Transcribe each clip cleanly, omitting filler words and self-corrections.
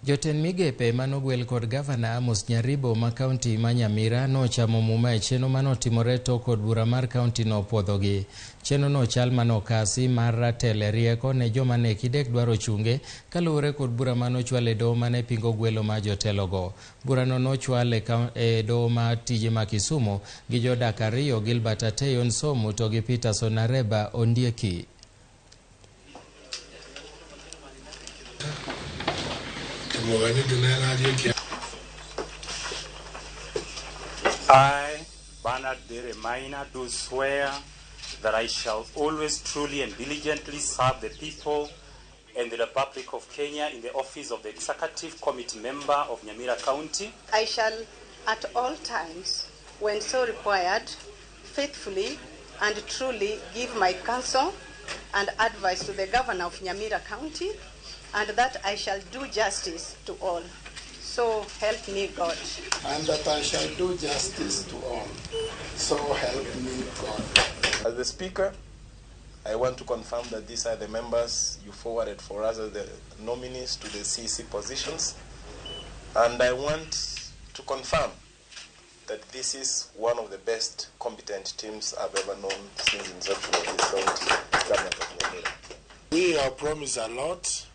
Jotend migepe manogwel kod gavana Amos Nyaribo ma kaunti ma NYAMIRA nochamo muma e chenro manotimore tok kod bura mar kaunti no puodhogi. Chenro no chal mano okasi mar ratele rieko ne joma ne kidek dwaro chunge kaluwore kod bura manochwal e doho mane pingo gwelo ma jotelogo. Burano nochwal e doho ma tije ma Kisumu gi jodak ariyo Gilbert Ateyon Somu to gi Peterson Areba Ondieki. I, Bernard the Remainer, do swear that I shall always truly and diligently serve the people and the Republic of Kenya in the office of the Executive Committee member of NYAMIRA County. I shall at all times, when so required, faithfully and truly give my counsel and advice to the Governor of NYAMIRA County, and that I shall do justice to all. So help me God. And that I shall do justice to all. So help me God. As the Speaker, I want to confirm that these are the members you forwarded for us as the nominees to the CEC positions. And I want to confirm that this is one of the best competent teams I've ever known since inception of this county government of NYAMIRA. We have promised a lot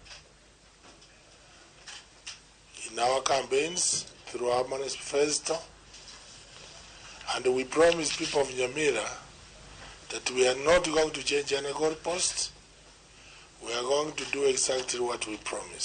in our campaigns through our manifesto, and we promise people of NYAMIRA that we are not going to change any goalpost. We are going to do exactly what we promised.